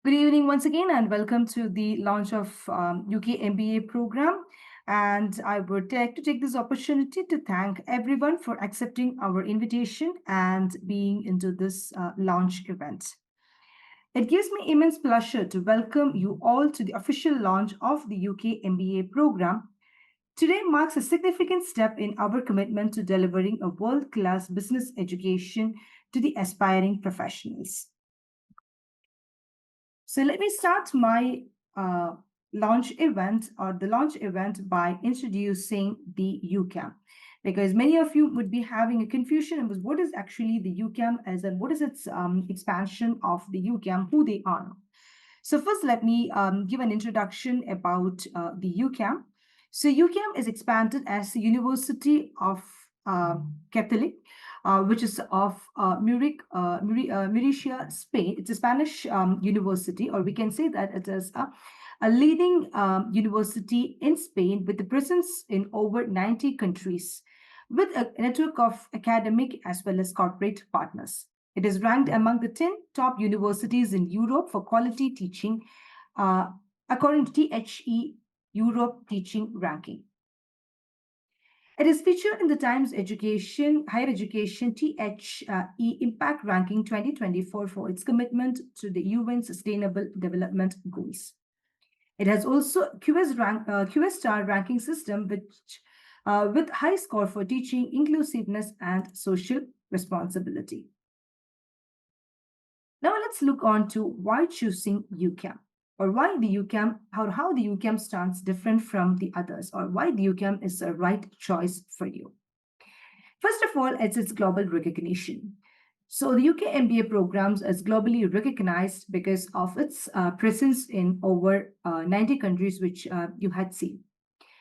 Good evening once again, and welcome to the launch of UK MBA program. And I would like to take this opportunity to thank everyone for accepting our invitation and being into this launch event. It gives me immense pleasure to welcome you all to the official launch of the UK MBA program. Today marks a significant step in our commitment to delivering a world class business education to the aspiring professionals. So let me start my uh, launch event or the launch event by introducing the UCAM. Because many of you would be having a confusion about what is actually the UCAM as and what is its expansion of the UCAM, who they are. So first, let me give an introduction about the UCAM. So UCAM is expanded as the University of Catholic, which is of Murcia, Spain. It's a Spanish university, or we can say that it is a leading university in Spain with a presence in over 90 countries, with a network of academic as well as corporate partners. It is ranked among the 10 top universities in Europe for quality teaching, uh, according to THE Europe Teaching Ranking. It is featured in the Times Education, Higher Education THE Impact Ranking 2024 for its commitment to the UN Sustainable Development Goals. It has also QS star ranking system, which with high score for teaching, inclusiveness, and social responsibility. Now let's look on to why choosing UCAM, or why the UCAM, how the UCAM stands different from the others, or why the UCAM is the right choice for you. First of all, it's its global recognition. So the UK MBA programs is globally recognized because of its presence in over 90 countries, which you had seen.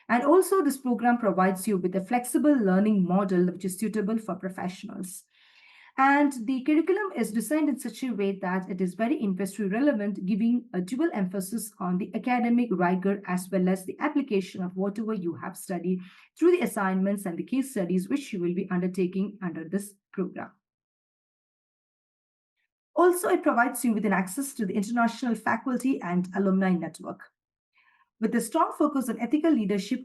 And also, this program provides you with a flexible learning model which is suitable for professionals. And the curriculum is designed in such a way that it is very industry relevant, giving a dual emphasis on the academic rigor as well as the application of whatever you have studied through the assignments and the case studies which you will be undertaking under this program. Also, it provides you with an access to the international faculty and alumni network. With a strong focus on ethical leadership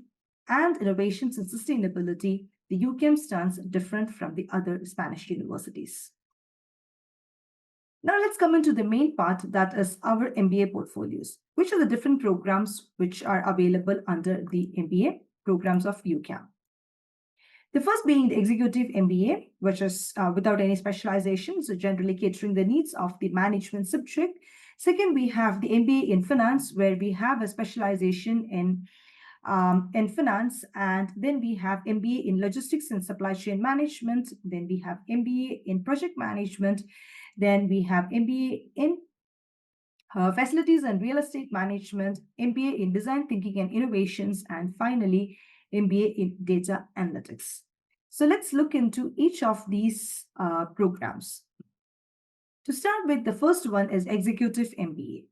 and innovations and sustainability, the UCAM stands different from the other Spanish universities. Now let's come into the main part, that is our MBA portfolios. Which are the different programs which are available under the MBA programs of UCAM? The first being the Executive MBA, which is without any specialization, so generally catering the needs of the management subject. Second, we have the MBA in Finance, where we have a specialization in finance, and then we have MBA in Logistics and Supply Chain Management. Then we have MBA in Project Management. Then we have MBA in Facilities and Real Estate Management, MBA in Design Thinking and Innovations, and finally, MBA in Data Analytics. So let's look into each of these programs. To start with, the first one is Executive MBA.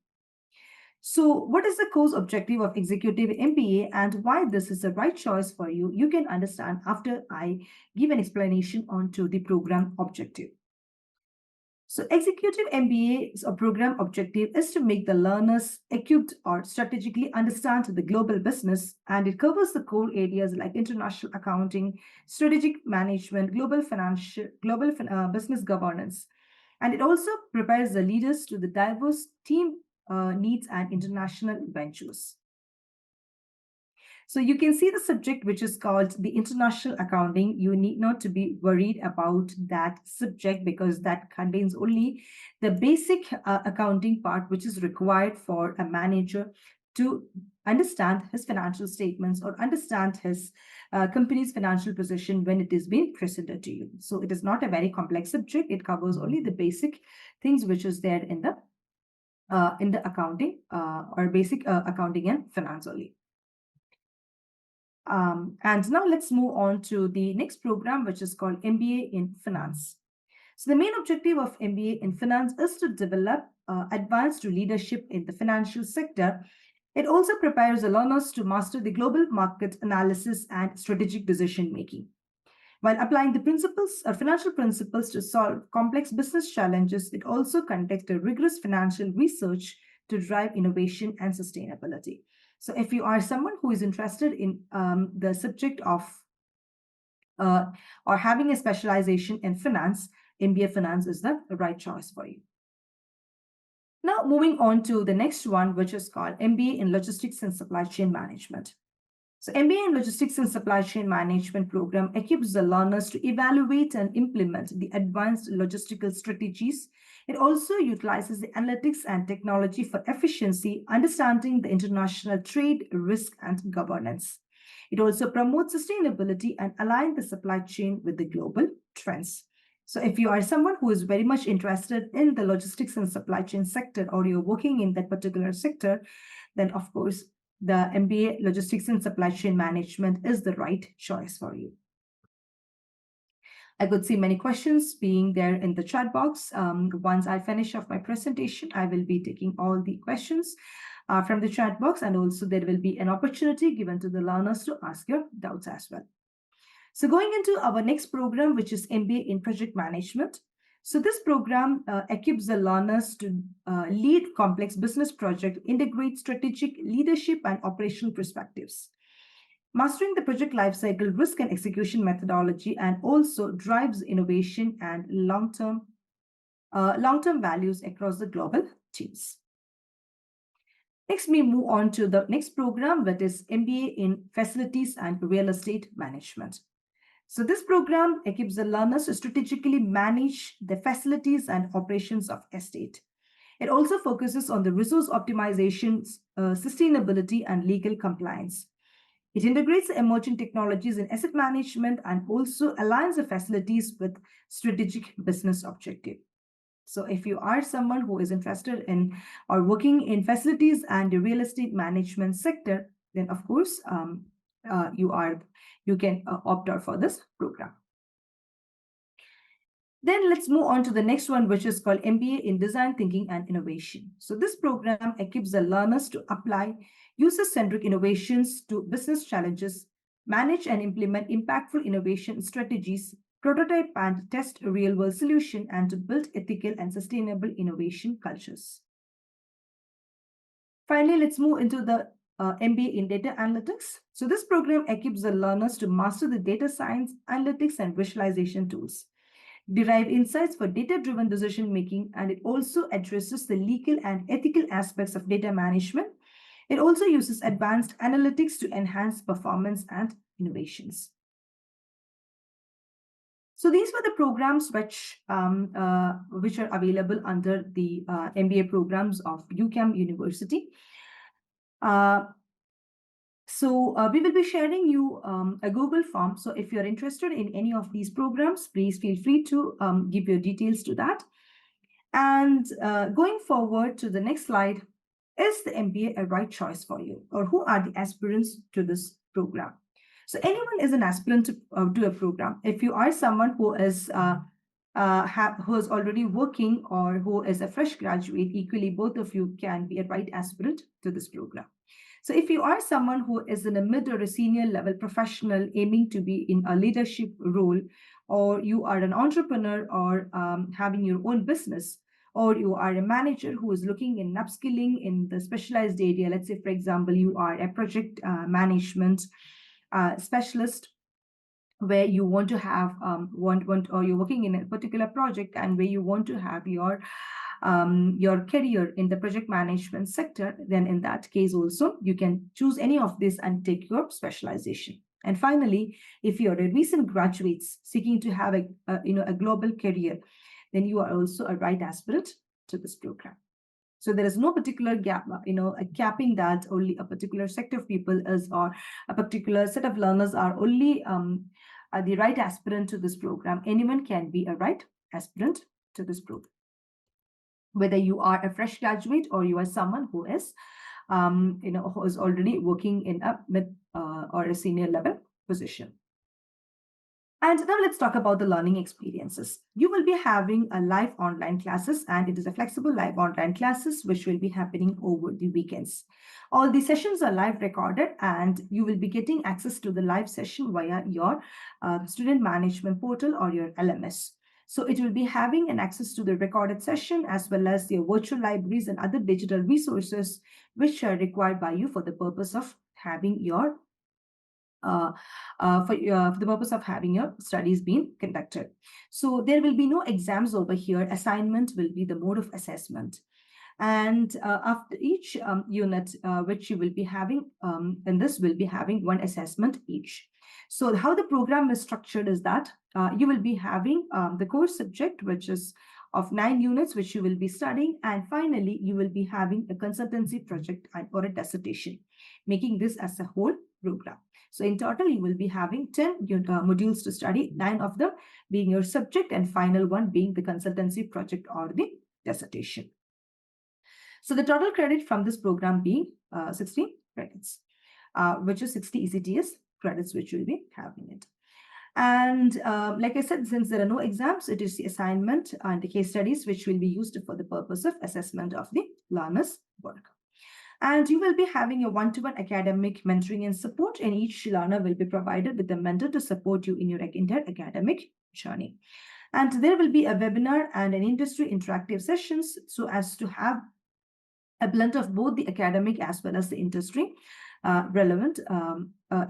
So, what is the course objective of Executive MBA and why this is the right choice for you? You can understand after I give an explanation onto the program objective. So, Executive MBA's program objective is to make the learners equipped or strategically understand the global business, and it covers the core areas like international accounting, strategic management, global business governance, and it also prepares the leaders to the diverse team needs and international ventures. So you can see the subject which is called the international accounting. You need not to be worried about that subject because that contains only the basic accounting part which is required for a manager to understand his financial statements or understand his company's financial position when it is being presented to you. So it is not a very complex subject. It covers only the basic things which is there in the accounting or basic accounting and finance only. And now let's move on to the next program, which is called MBA in Finance. So the main objective of MBA in Finance is to develop advanced leadership in the financial sector. It also prepares the learners to master the global market analysis and strategic decision making. While applying the financial principles to solve complex business challenges, it also conducts a rigorous financial research to drive innovation and sustainability. So if you are someone who is interested in the subject of or having a specialization in finance, MBA Finance is the right choice for you. Now, moving on to the next one, which is called MBA in Logistics and Supply Chain Management. So, MBA in Logistics and Supply Chain Management program equips the learners to evaluate and implement the advanced logistical strategies. It also utilizes the analytics and technology for efficiency, understanding the international trade, risk, and governance. It also promotes sustainability and aligns the supply chain with the global trends. So if you are someone who is very much interested in the logistics and supply chain sector, or you're working in that particular sector, then of course, the MBA Logistics and Supply Chain Management is the right choice for you. I could see many questions being there in the chat box. Once I finish off my presentation, I will be taking all the questions from the chat box, and also there will be an opportunity given to the learners to ask your doubts as well. So going into our next program, which is MBA in Project Management. So this program equips the learners to lead complex business projects, integrate strategic leadership and operational perspectives, mastering the project lifecycle, risk and execution methodology, and also drives innovation and long-term values across the global teams. Next, we move on to the next program, that is MBA in Facilities and Real Estate Management. So this program equips the learners to strategically manage the facilities and operations of estate. It also focuses on the resource optimization, sustainability, and legal compliance. It integrates emerging technologies in asset management and also aligns the facilities with strategic business objective. So if you are someone who is interested in or working in facilities and the real estate management sector, then of course you can opt out for this program. Then let's move on to the next one, which is called MBA in Design Thinking and Innovation. So this program equips the learners to apply user-centric innovations to business challenges, manage and implement impactful innovation strategies, prototype and test a real-world solution, and to build ethical and sustainable innovation cultures. Finally, let's move into the MBA in Data Analytics. So this program equips the learners to master the data science, analytics, and visualization tools, derive insights for data-driven decision-making, and it also addresses the legal and ethical aspects of data management. It also uses advanced analytics to enhance performance and innovations. So these were the programs which are available under the MBA programs of UCAM University. We will be sharing you a Google form. So if you're interested in any of these programs, please feel free to give your details to that. And going forward to the next slide, is the MBA a right choice for you? Or who are the aspirants to this program? So anyone is an aspirant to a program. If you are someone who is already working or who is a fresh graduate, equally both of you can be a right aspirant to this program. So if you are someone who is in a mid or a senior level professional aiming to be in a leadership role, or you are an entrepreneur or having your own business, or you are a manager who is looking in upskilling in the specialized area, let's say, for example, you are a project management specialist, where you want to have or you're working in a particular project and where you want to have your career in the project management sector, then in that case also you can choose any of this and take your specialization. And finally, if you're a recent graduates seeking to have a global career, then you are also a right aspirant to this program. So there is no particular gap, a capping that only a particular sector of people is, or a particular set of learners are only the right aspirant to this program. Anyone can be a right aspirant to this program, whether you are a fresh graduate or you are someone who is, who is already working in a mid or a senior level position. And now let's talk about the learning experiences. You will be having a live online classes, and it is a flexible live online classes which will be happening over the weekends. All the sessions are live recorded, and you will be getting access to the live session via your student management portal or your LMS. So it will be having an access to the recorded session as well as your virtual libraries and other digital resources which are required by you for the purpose of having your for the purpose of having your studies being conducted. So there will be no exams over here. Assignment will be the mode of assessment. And after each unit which you will be having, and this will be having one assessment each. So how the program is structured is that you will be having the core subject, which is of 9 units, which you will be studying. And finally, you will be having a consultancy project or a dissertation, making this as a whole program. So in total, you will be having 10 modules to study, 9 of them being your subject and final one being the consultancy project or the dissertation. So the total credit from this program being 60 credits, which is 60 ECTS credits, which will be having it. And like I said, since there are no exams, it is the assignment and the case studies, which will be used for the purpose of assessment of the learner's work. And you will be having a one-to-one academic mentoring and support, and each learner will be provided with a mentor to support you in your entire academic journey. And there will be a webinar and an industry interactive sessions so as to have a blend of both the academic as well as the industry relevant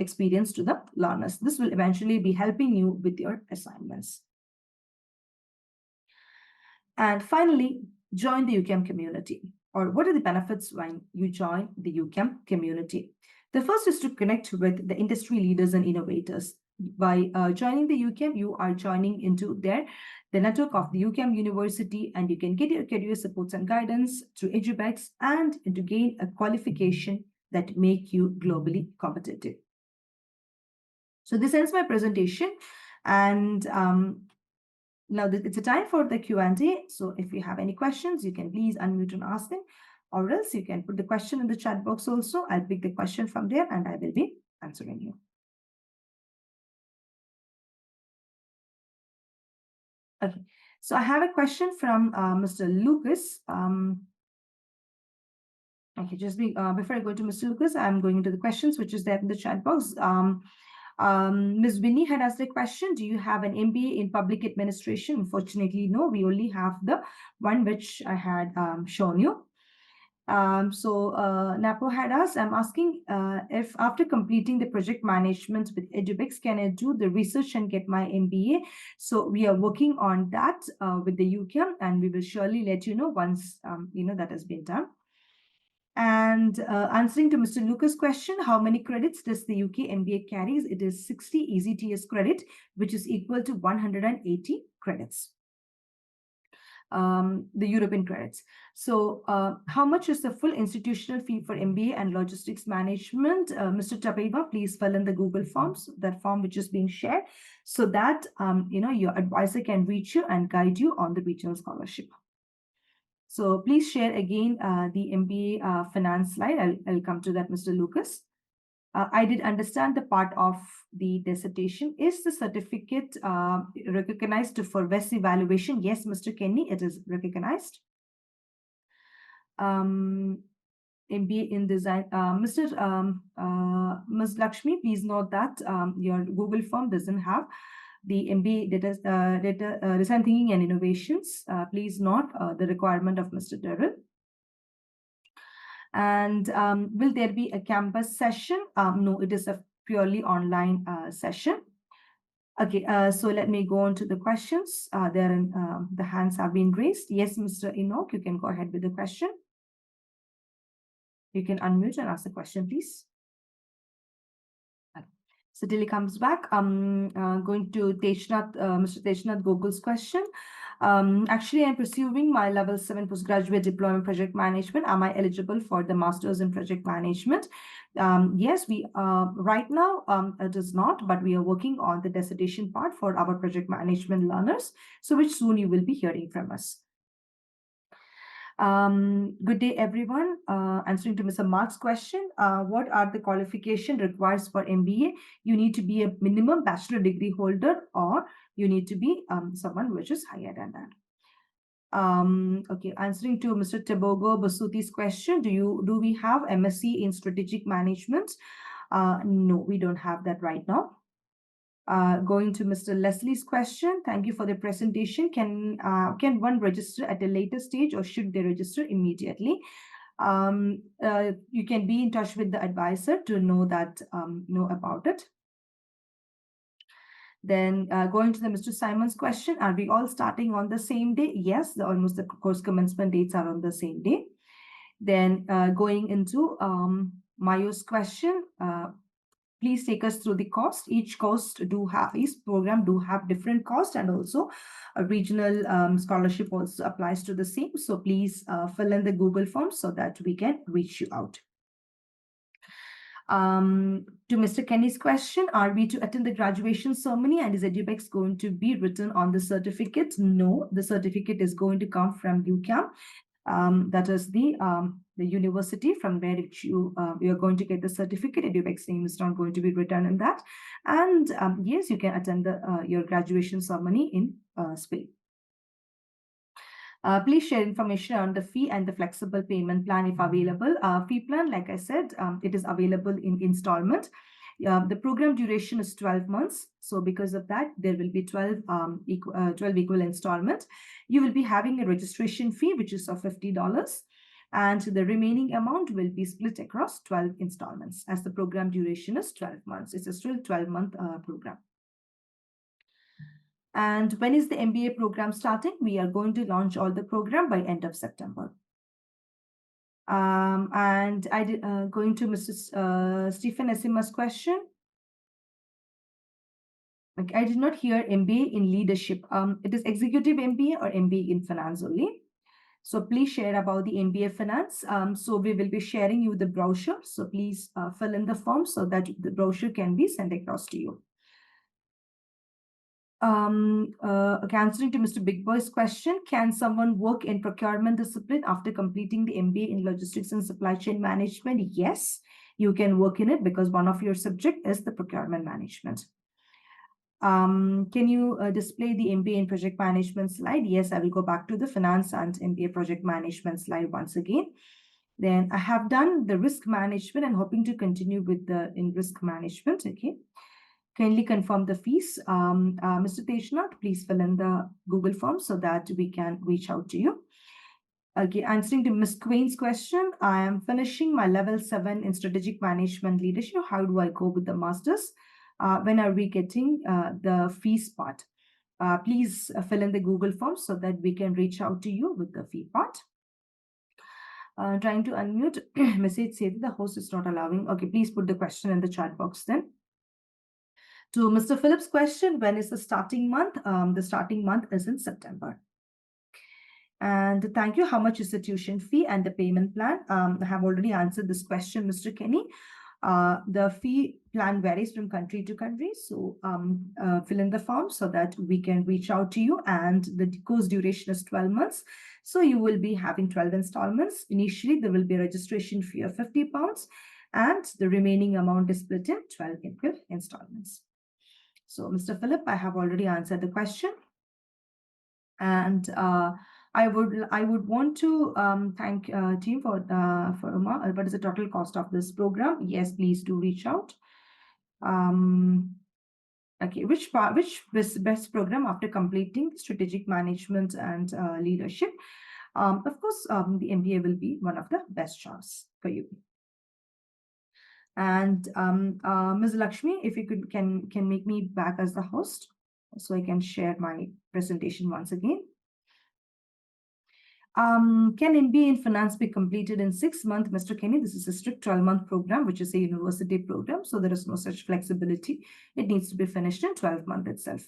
experience to the learners. This will eventually be helping you with your assignments. And finally, join the UCAM community. Or what are the benefits when you join the UCAM community? The first is to connect with the industry leaders and innovators. By joining the UCAM, you are joining into the network of the UCAM University, and you can get your career supports and guidance through Edubex and to gain a qualification that make you globally competitive. So this ends my presentation, and now it's a time for the Q&A. So if you have any questions, you can please unmute and ask them, or else you can put the question in the chat box also. I'll pick the question from there and I will be answering you. Okay, so I have a question from Mr. Lucas. Okay, just before I go to Mr. Lucas, I'm going into the questions which is there in the chat box. Ms. Winnie had asked a question. Do you have an MBA in public administration? Unfortunately, no, we only have the one which I had shown you. Napo had asked, I'm asking if after completing the project management with Edubex, can I do the research and get my MBA? So we are working on that with the UCAM, and we will surely let you know once that has been done. And answering to Mr. Lucas' question, how many credits does the UK MBA carries? It is 60 ECTS credit, which is equal to 180 credits. The European credits. So how much is the full institutional fee for MBA and logistics management? Mr. Tabeva, please fill in the Google Forms, that form which is being shared, so that your advisor can reach you and guide you on the regional scholarship. So please share again the MBA finance slide. I'll come to that, Mr. Lucas. I did understand the part of the dissertation. Is the certificate recognized for VES evaluation? Yes, Mr. Kenny, it is recognized. MBA in design. Ms. Lakshmi, please note that your Google form doesn't have the MBA design thinking and innovations. Please note the requirement of Mr. Darrell. And will there be a campus session? No, it is a purely online session. Okay, so let me go on to the questions. The hands have been raised. Yes, Mr. Enoch, you can go ahead with the question. You can unmute and ask the question, please. So till he comes back, I'm going to Mr. Tejnath Gogol's question. Actually, I'm pursuing my level 7 postgraduate diploma in project management. Am I eligible for the master's in project management? Yes, we right now it is not, but we are working on the dissertation part for our project management learners, so which soon you will be hearing from us. Good day, everyone. Answering to Mr. Mark's question, what are the qualification requires for MBA? You need to be a minimum bachelor degree holder, or you need to be someone which is higher than that. Okay, answering to Mr. Tebogo Basuti's question, do we have MSc in strategic management? No, we don't have that right now. Going to Mr. Leslie's question, thank you for the presentation. Can one register at a later stage, or should they register immediately? You can be in touch with the advisor to know that know about it. Then going to the Mr. Simon's question, are we all starting on the same day? Yes, almost the course commencement dates are on the same day. Then going into Mayo's question, please take us through the cost. Each program do have different cost, and also a regional scholarship also applies to the same. So please fill in the Google form so that we can reach you out. To Mr. Kenny's question, are we to attend the graduation ceremony, and is Edubex going to be written on the certificate? No, the certificate is going to come from UCAM. That is the university from where you are going to get the certificate. Edubex name is not going to be written in that. And yes, you can attend your graduation ceremony in Spain. Please share information on the fee and the flexible payment plan if available. Fee plan, like I said, it is available in installment. The program duration is 12 months. So because of that, there will be 12 equal installments. You will be having a registration fee, which is of $50. And the remaining amount will be split across 12 installments, as the program duration is 12 months. It's a still 12-month program. And when is the MBA program starting? We are going to launch all the program by end of September. And I did going to Mrs. Stephen Esima's question. Like, I did not hear MBA in leadership. It is executive MBA or MBA in finance only. So please share about the MBA finance. So we will be sharing you the brochure. So please fill in the form so that the brochure can be sent across to you. Answering to Mr. Big Boy's question, can someone work in procurement discipline after completing the MBA in logistics and supply chain management? Yes, you can work in it because one of your subject is the procurement management. Can you display the MBA in project management slide? Yes, I will go back to the finance and MBA project management slide once again. Then I have done the risk management and hoping to continue with in risk management. Okay. Kindly confirm the fees. Mr. Tejnath, please fill in the Google form so that we can reach out to you. Okay, answering to Ms. Queen's question, I am finishing my level 7 in strategic management leadership. How do I go with the master's? When are we getting the fees part? Please fill in the Google form so that we can reach out to you with the fee part. Trying to unmute, message says the host is not allowing. Okay, please put the question in the chat box then. To Mr. Phillips' question, when is the starting month? The starting month is in September. And thank you. How much is the tuition fee and the payment plan? I have already answered this question, Mr. Kenny. The fee plan varies from country to country. So fill in the form so that we can reach out to you. And the course duration is 12 months. So you will be having 12 installments. Initially, there will be a registration fee of £50. And the remaining amount is split in 12 equal installments. So, Mr. Philip, I have already answered the question. And I would want to thank team for what is the total cost of this program? Yes, please do reach out. Okay, which best program after completing strategic management and leadership? Of course, the MBA will be one of the best choice for you. And Ms. Lakshmi, if you can make me back as the host so I can share my presentation once again. Can MBA in finance be completed in 6 months, Mr. Kenny? This is a strict 12-month program, which is a university program. So there is no such flexibility. It needs to be finished in 12 months itself.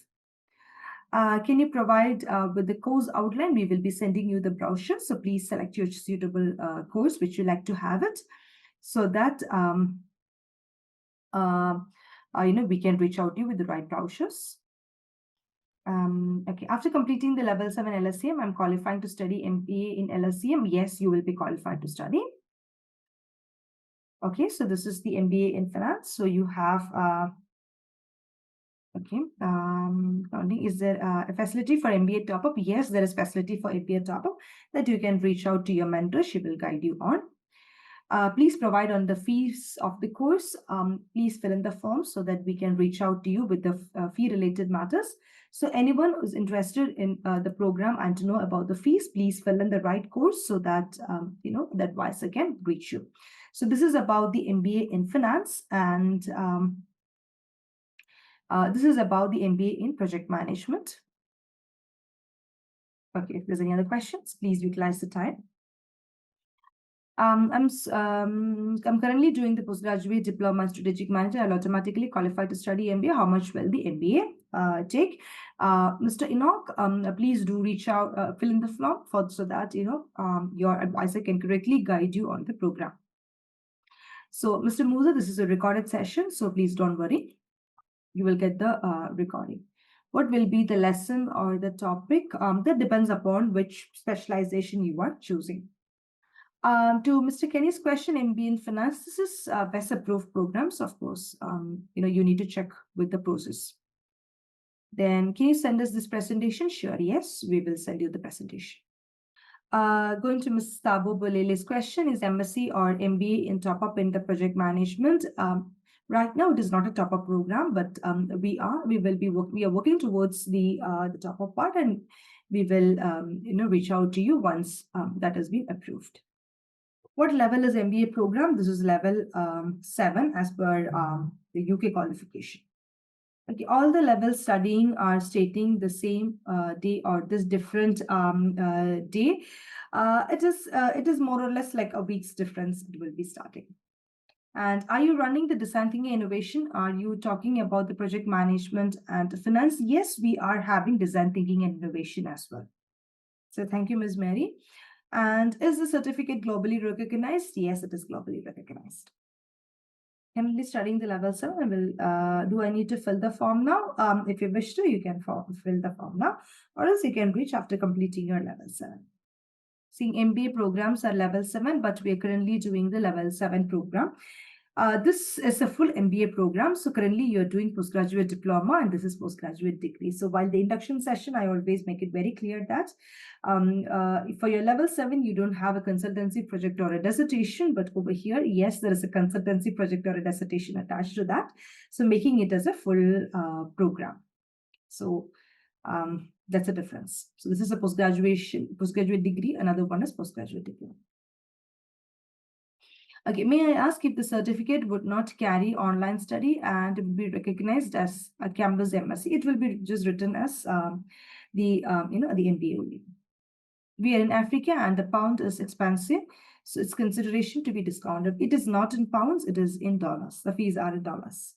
Can you provide with the course outline? We will be sending you the brochure. So please select your suitable course, which you like to have it, so that we can reach out to you with the right brochures. Okay, after completing the level 7 LSCM, I'm qualifying to study MBA in LSCM. Yes, you will be qualified to study. Okay, so this is the MBA in finance. So you have, is there a facility for MBA top-up? Yes, there is facility for MBA top-up that you can reach out to your mentor. She will guide you on. Please provide on the fees of the course. Please fill in the form so that we can reach out to you with the fee related matters. So anyone who's interested in the program and to know about the fees, please fill in the right course so that the advisor can reach you. So this is about the MBA in finance, and this is about the MBA in project management. Okay, if there's any other questions, please utilize the time. I'm currently doing the postgraduate diploma in strategic management. I'll automatically qualify to study MBA. How much will the MBA take? Mr. Enoch, please do reach out, fill in the form so that your advisor can correctly guide you on the program. So, Mr. Musa, this is a recorded session, so please don't worry. You will get the recording. What will be the lesson or the topic? That depends upon which specialization you are choosing. To Mr. Kenny's question, MBA in finance, this is best approved programs, of course. You need to check with the process. Then can you send us this presentation? Sure, yes, we will send you the presentation. Going to Ms. Tabo Bolele's question, is MSc or MBA in top-up in the project management? Right now, it is not a top-up program, but we are working towards the top-up part, and we will reach out to you once that has been approved. What level is MBA program? This is level 7 as per the UK qualification. Okay, all the levels studying are stating the same day or this different day. It is more or less like a week's difference. It will be starting. And are you running the design thinking innovation? Are you talking about the project management and finance? Yes, we are having design thinking and innovation as well. So thank you, Ms. Mary. And is the certificate globally recognized? Yes, it is globally recognized. Currently studying the level 7. Do I need to fill the form now? If you wish to, you can fill the form now, or else you can reach after completing your level 7. Seeing MBA programs are level 7, but we are currently doing the level 7 program. This is a full MBA program. So currently you're doing postgraduate diploma and this is postgraduate degree. So while the induction session, I always make it very clear that for your level 7, you don't have a consultancy project or a dissertation, but over here, yes, there is a consultancy project or a dissertation attached to that. So making it as a full program. So that's a difference. So this is a postgraduate degree. Another one is postgraduate diploma. Okay, may I ask if the certificate would not carry online study and be recognized as a campus MSc? It will be just written as the MBA only. We are in Africa and the pound is expensive, so it's consideration to be discounted. It is not in pounds, it is in dollars. The fees are in dollars.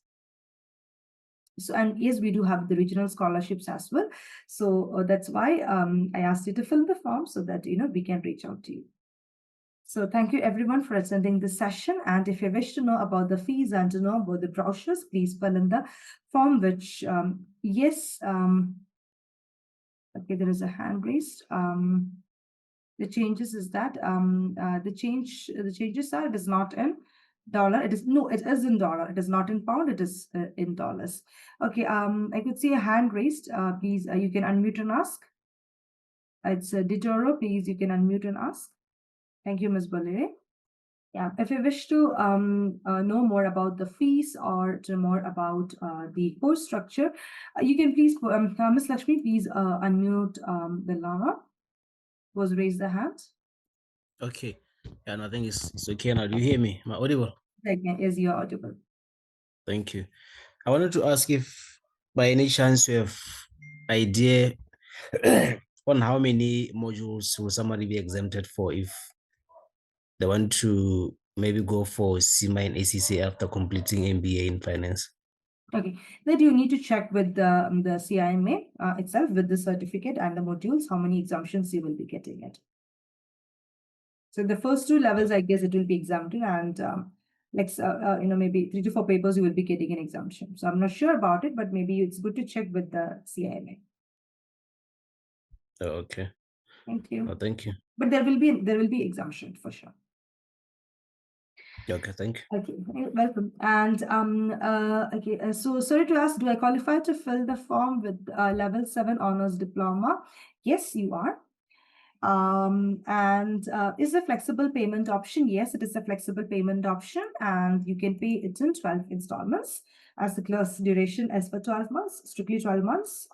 So, and yes, we do have the regional scholarships as well. So that's why I asked you to fill the form so that we can reach out to you. So thank you everyone for attending this session. And if you wish to know about the fees and to know about the brochures, please fill in the form, which yes. Okay, there is a hand raised. The changes is that the changes are, it is not in dollar. It is in dollar. It is not in pound. It is in dollars. Okay. I could see a hand raised. Please, you can unmute and ask. It's Ditoro. Please, you can unmute and ask. Thank you, Ms. Bolere. Yeah, if you wish to know more about the fees or to more about the course structure, you can please, Ms. Lakshmi, please unmute the Lama. Was raise the hand. Okay. Yeah, and I think it's okay now. Do you hear me? Am I audible? Yes, you're audible. Thank you. I wanted to ask if by any chance you have idea on how many modules will somebody be exempted for if they want to maybe go for CMA and ACC after completing MBA in finance? Okay, that you need to check with the CIMA itself with the certificate and the modules, how many exemptions you will be getting it. So the first 2 levels, I guess it will be exempted, and maybe 3 to 4 papers you will be getting an exemption. So I'm not sure about it, but maybe it's good to check with the CIMA. Oh, okay. Thank you. Oh, thank you. But there will be exemption for sure. Okay, thank you. Okay, welcome. And okay, so sorry to ask, do I qualify to fill the form with level 7 honors diploma? Yes, you are. Is a flexible payment option? Yes, it is a flexible payment option, and you can pay it in 12 installments as the course duration is for 12 months, strictly 12 months,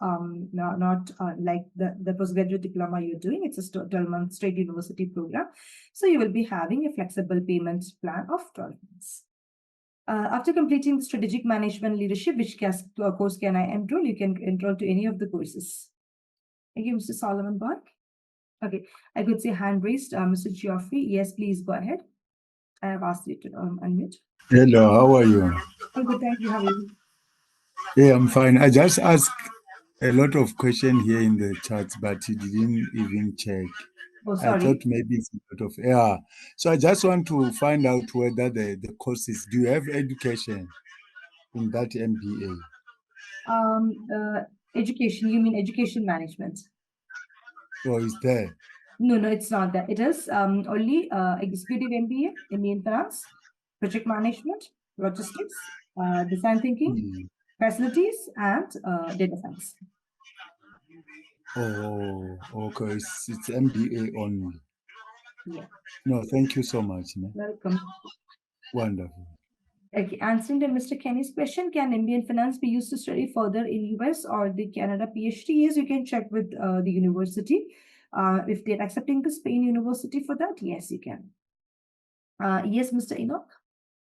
not like the postgraduate diploma you're doing. It's a 12-month straight university program. So you will be having a flexible payment plan of 12 months. After completing the strategic management leadership, which course can I enroll? You can enroll to any of the courses. Thank you, Mr. Solomon Bark. Okay, I could see hand raised. Mr. Geoffrey, yes, please go ahead. I have asked you to unmute. Hello, how are you? I'm good, thank you. How are you? Yeah, I'm fine. I just asked a lot of questions here in the chat, but you didn't even check. Oh, I sorry. thought maybe it's a lot of So I just want to find out whether the courses, do you have education in that MBA? Education, you mean education management? Or is there? No, it's not that. It is only executive MBA, MBA in finance, project management, logistics, design thinking, facilities, and data science. Oh, okay. It's MBA only. Yeah. No, thank you so much. Welcome. Wonderful. Okay, answering to Mr. Kenny's question, can MBA in finance be used to study further in US or the Canada PhD? Yes, you can check with the university. If they're accepting the Spain university for that, yes, you can. Yes, Mr. Enoch,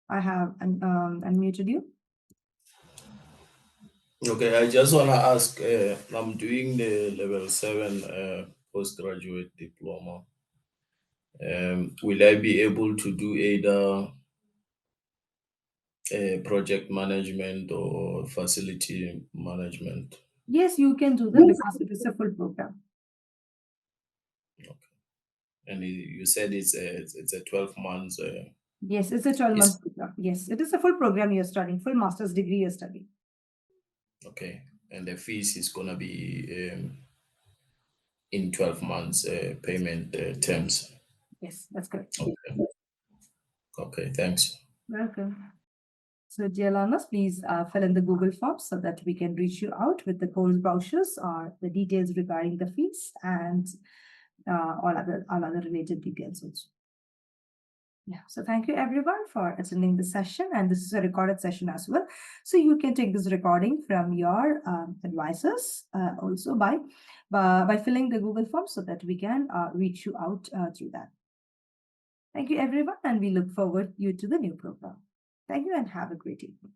I have unmuted you. Okay, I just want to ask, I'm doing the level 7 postgraduate diploma. Will I be able to do either project management or facility management? Yes, you can do that because it is a full program. Okay. And you said it's a 12 months. Yes, it's a 12-month program. Yes, it is a full program you're studying, full master's degree you're studying. Okay, and the fees is gonna be in 12 months payment terms. Yes, that's correct. Okay. Okay, thanks. Welcome. So, dear learners, please fill in the Google form so that we can reach you out with the course brochures or the details regarding the fees and all other related details also. Yeah, so thank you everyone for attending the session, and this is a recorded session as well. So you can take this recording from your advisors also by filling the Google form so that we can reach you out through that. Thank you everyone, and we look forward you to the new program. Thank you and have a great evening.